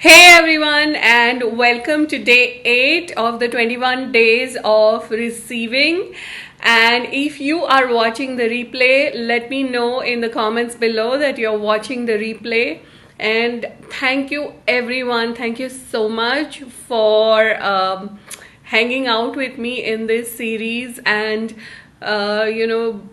Hey everyone, and welcome to day 8 of the 21 days of receiving. And if you are watching the replay, let me know in the comments below that you're watching the replay. And thank you everyone, thank you so much for hanging out with me in this series. And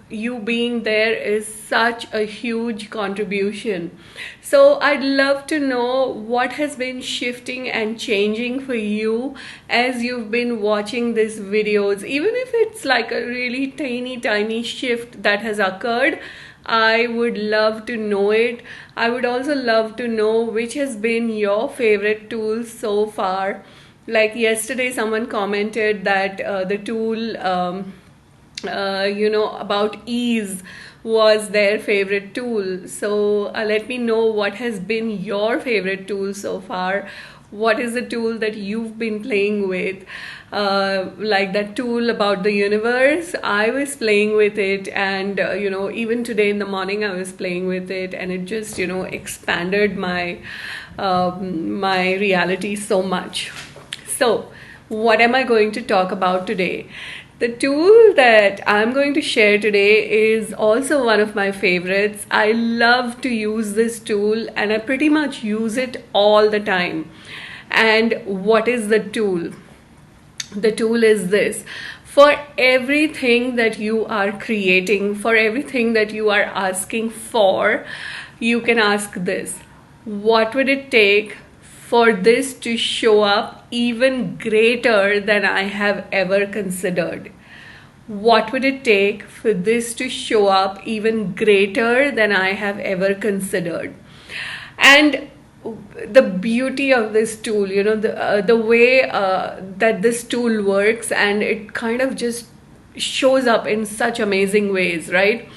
you being there is such a huge contribution. So I'd love to know what has been shifting and changing for you as you've been watching these videos. Even if it's like a really tiny shift that has occurred, I would love to know it. I would also love to know which has been your favorite tool so far. Like yesterday someone commented that the tool about ease was their favorite tool. So let me know what has been your favorite tool so far. What is the tool that you've been playing with? Like that tool about the universe, I was playing with it, and even today in the morning I was playing with it, and it just expanded my my reality so much. So what am I going to talk about today? The tool that I'm going to share today is also one of my favorites. I love to use this tool and I pretty much use it all the time. And what is the tool? The tool is this. For everything that you are creating, for everything that you are asking for, you can ask this. What would it take for this to show up even greater than I have ever considered? What would it take for this to show up even greater than I have ever considered? And the beauty of this tool, the way that this tool works, and it kind of just shows up in such amazing ways, right?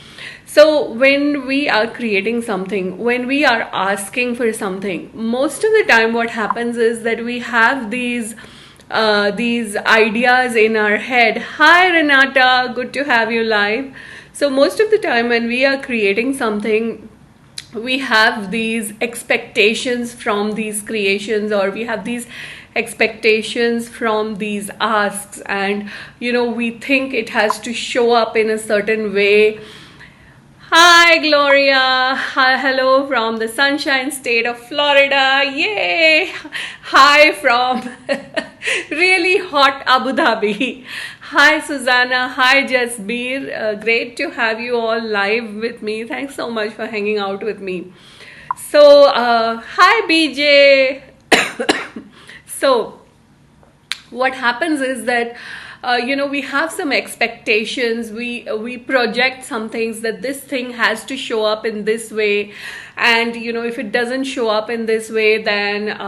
So when we are creating something, when we are asking for something, most of the time what happens is that we have these ideas in our head. Hi Renata, good to have you live. So most of the time when we are creating something, we have these expectations from these creations, or we have these expectations from these asks, and we think it has to show up in a certain way. Hi Gloria, hi, hello from the sunshine state of Florida, yay! Hi from really hot Abu Dhabi. Hi Susanna, hi Jasbir, great to have you all live with me. Thanks so much for hanging out with me. So hi BJ. So what happens is that we have some expectations. We project some things, that this thing has to show up in this way, and if it doesn't show up in this way, then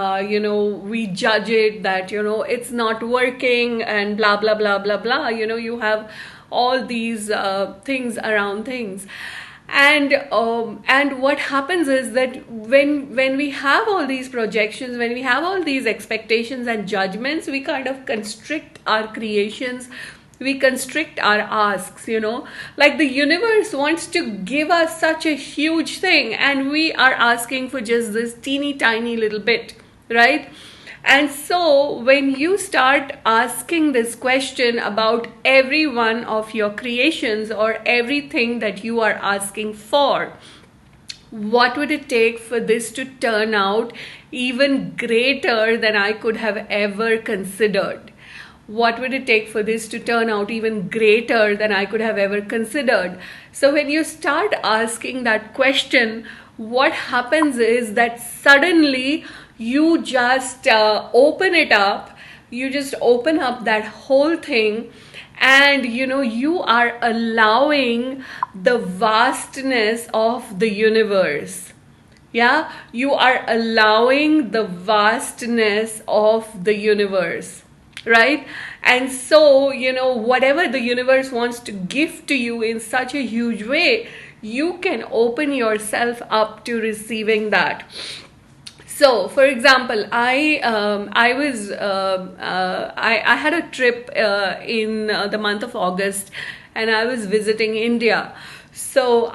we judge it that it's not working, and blah blah blah blah blah. You have all these things around things. And what happens is that when we have all these projections, when we have all these expectations and judgments, we kind of constrict our creations, we constrict our asks. Like the universe wants to give us such a huge thing, and we are asking for just this teeny tiny little bit, right? And so when you start asking this question about every one of your creations, or everything that you are asking for, what would it take for this to turn out even greater than I could have ever considered? What would it take for this to turn out even greater than I could have ever considered? So when you start asking that question, what happens is that suddenly you just open it up, you just open up that whole thing, and you are allowing the vastness of the universe. Yeah, you are allowing the vastness of the universe, right? And so whatever the universe wants to give to you in such a huge way, you can open yourself up to receiving that. So, for example, I had a trip in the month of August, and I was visiting India. So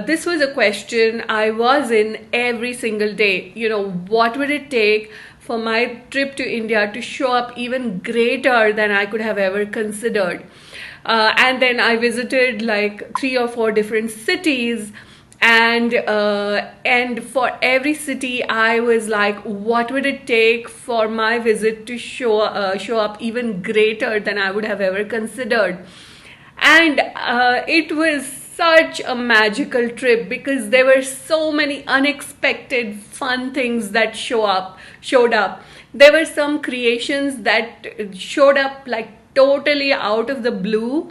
this was a question I was in every single day. What would it take for my trip to India to show up even greater than I could have ever considered? And then I visited like 3 or 4 different cities, and for every city I was like, what would it take for my visit to show up even greater than I would have ever considered? And it was such a magical trip because there were so many unexpected fun things that showed up. There were some creations that showed up like totally out of the blue,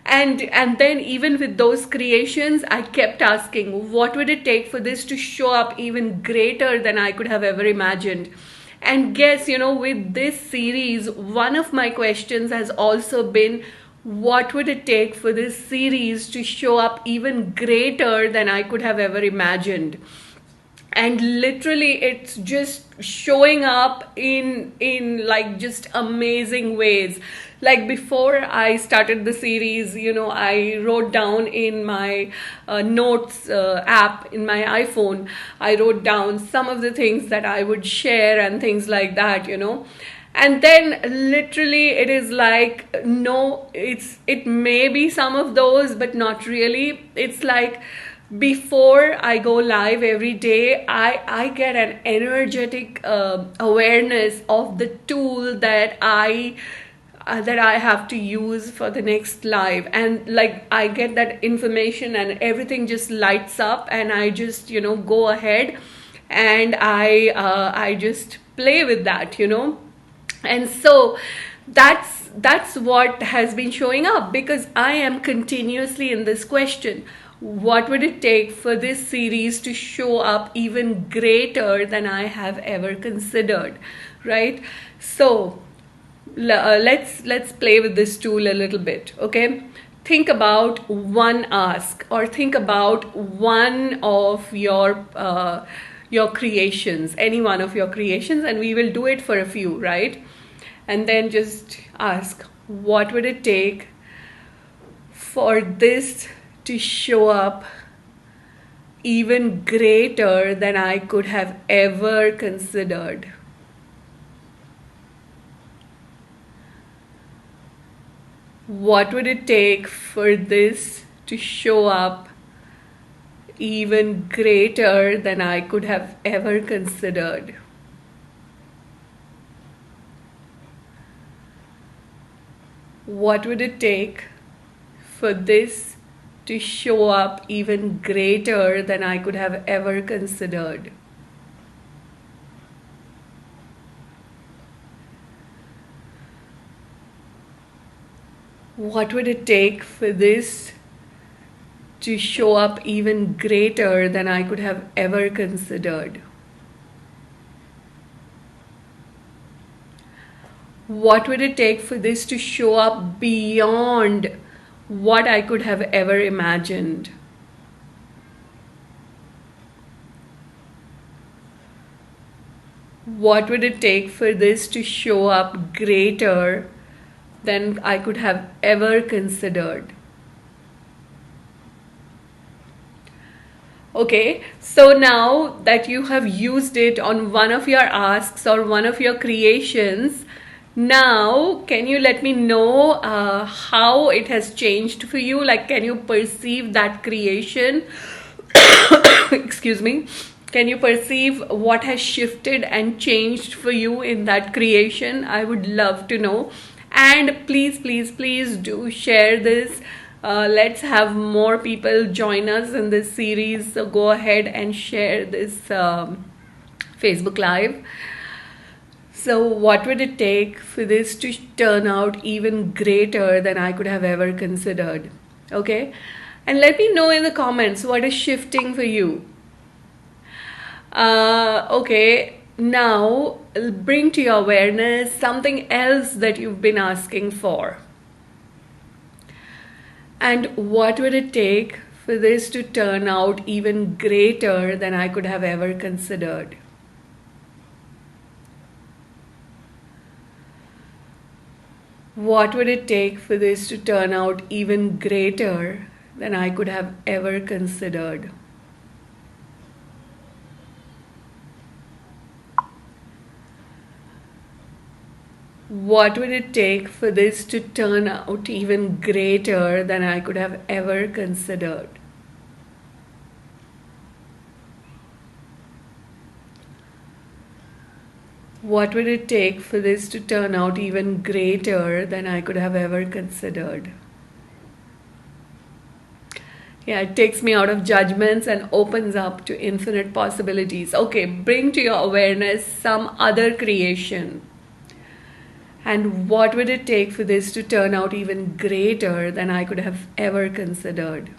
and then even with those creations I kept asking, what would it take for this to show up even greater than I could have ever imagined? And guess, with this series, one of my questions has also been, what would it take for this series to show up even greater than I could have ever imagined? And literally it's just showing up in like just amazing ways. Like before I started the series, I wrote down in my notes app in my iPhone, I wrote down some of the things that I would share and things like that. And then literally it is like, no, it may be some of those but not really. It's like before I go live every day, I get an energetic awareness of the tool that I have to use for the next live, and like I get that information and everything just lights up, and I just go ahead and I just play with that. And so that's what has been showing up, because I am continuously in this question, what would it take for this series to show up even greater than I have ever considered, right? So let's play with this tool a little bit. Okay, think about one ask, or think about one of your creations, any one of your creations, and we will do it for a few, right? And then just ask, what would it take for this to show up even greater than I could have ever considered? What would it take for this to show up even greater than I could have ever considered? What would it take for this to show up even greater than I could have ever considered? What would it take for this to show up even greater than I could have ever considered? What would it take for this to show up beyond what I could have ever imagined? What would it take for this to show up greater than I could have ever considered? Okay, so now that you have used it on one of your asks or one of your creations, now can you let me know how it has changed for you? Like, can you perceive that creation? Excuse me. Can you perceive what has shifted and changed for you in that creation? I would love to know. And please, please, please do share this. Let's have more people join us in this series. So go ahead and share this Facebook Live. So what would it take for this to turn out even greater than I could have ever considered? Okay, and let me know in the comments what is shifting for you. Okay, now bring to your awareness something else that you've been asking for. And what would it take for this to turn out even greater than I could have ever considered? What would it take for this to turn out even greater than I could have ever considered. What would it take for this to turn out even greater than I could have ever considered? What would it take for this to turn out even greater than I could have ever considered? Yeah, it takes me out of judgments and opens up to infinite possibilities. Okay, bring to your awareness some other creation. And what would it take for this to turn out even greater than I could have ever considered?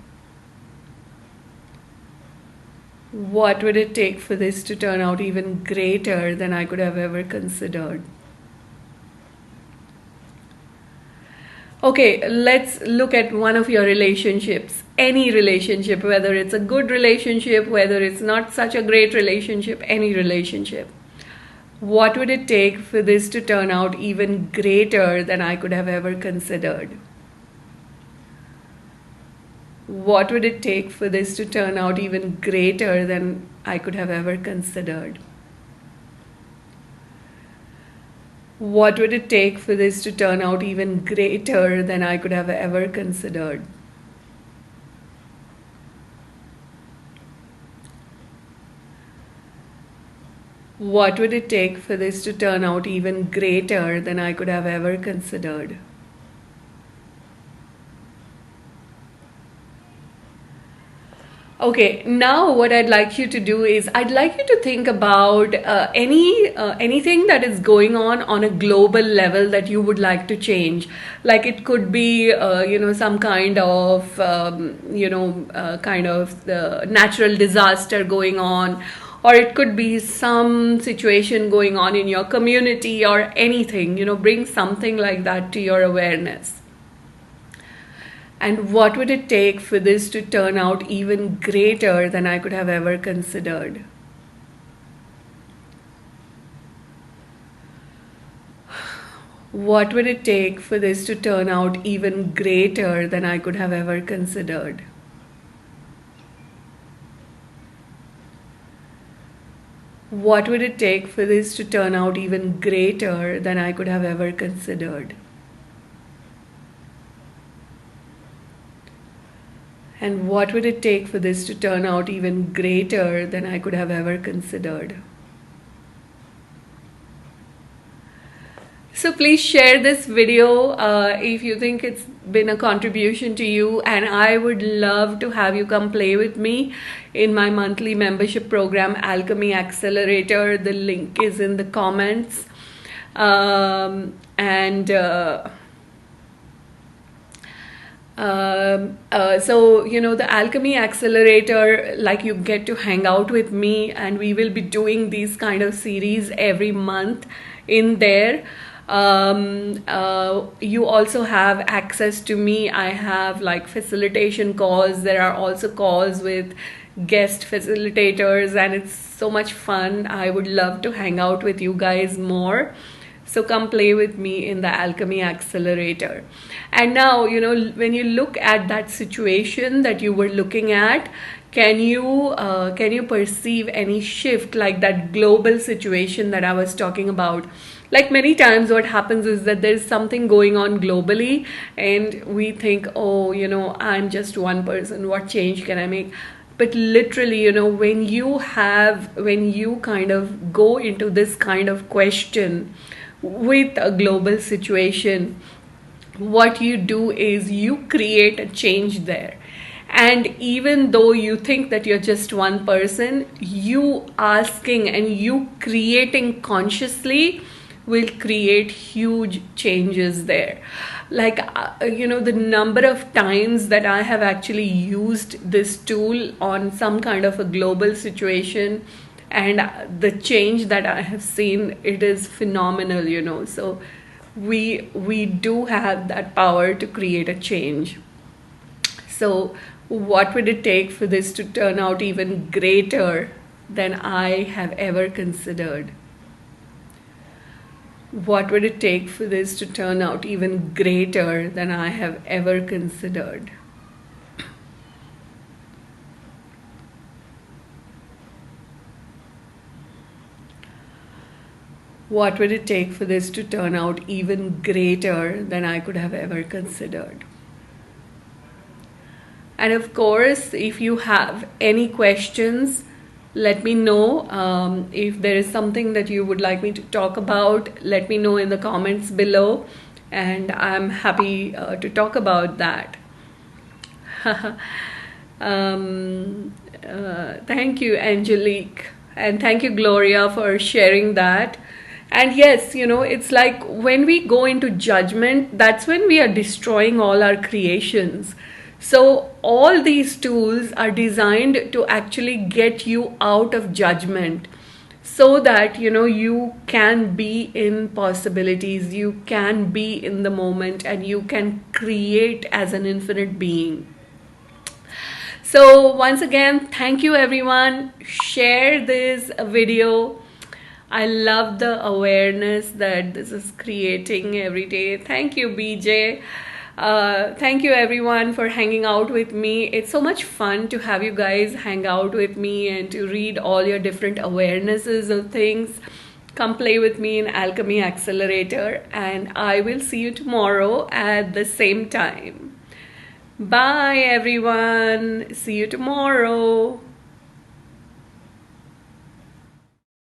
What would it take for this to turn out even greater than I could have ever considered? Okay, let's look at one of your relationships. Any relationship, whether it's a good relationship, whether it's not such a great relationship, any relationship. What would it take for this to turn out even greater than I could have ever considered? What would it take for this to turn out even greater than I could have ever considered? What would it take for this to turn out even greater than I could have ever considered? What would it take for this to turn out even greater than I could have ever considered? Okay, now what I'd like you to do is I'd like you to think about anything that is going on a global level that you would like to change. Like it could be some kind of kind of the natural disaster going on, or it could be some situation going on in your community or anything. Bring something like that to your awareness. And what would it take for this to turn out even greater than I could have ever considered? What would it take for this to turn out even greater than I could have ever considered? What would it take for this to turn out even greater than I could have ever considered? And what would it take for this to turn out even greater than I could have ever considered? So please share this video if you think it's been a contribution to you, and I would love to have you come play with me in my monthly membership program, Alchemy Accelerator. The link is in the comments. So the Alchemy Accelerator, like, you get to hang out with me, and we will be doing these kind of series every month in there. You also have access to me. I have like facilitation calls. There are also calls with guest facilitators, and it's so much fun. I would love to hang out with you guys more. So come play with me in the Alchemy Accelerator. And now, when you look at that situation that you were looking at, can you perceive any shift, like that global situation that I was talking about? Like many times what happens is that there's something going on globally, and we think, oh, I'm just one person, what change can I make? But literally, when you kind of go into this kind of question with a global situation, what you do is you create a change there. And even though you think that you're just one person, you asking and you creating consciously will create huge changes there. Like, the number of times that I have actually used this tool on some kind of a global situation, and the change that I have seen, it is phenomenal. So we do have that power to create a change. So what would it take for this to turn out even greater than I have ever considered? What would it take for this to turn out even greater than I have ever considered? What would it take for this to turn out even greater than I could have ever considered? And of course, if you have any questions, let me know. If there is something that you would like me to talk about, let me know in the comments below, and I'm happy to talk about that. Thank you, Angelique, and thank you, Gloria, for sharing that. And yes, it's like when we go into judgment, that's when we are destroying all our creations. So all these tools are designed to actually get you out of judgment, so that you can be in possibilities, you can be in the moment, and you can create as an infinite being. So once again, thank you everyone. Share this video. I love the awareness that this is creating every day. Thank you, BJ. Thank you everyone for hanging out with me. It's so much fun to have you guys hang out with me and to read all your different awarenesses of things. Come play with me in Alchemy Accelerator, and I will see you tomorrow at the same time. Bye everyone. See you tomorrow.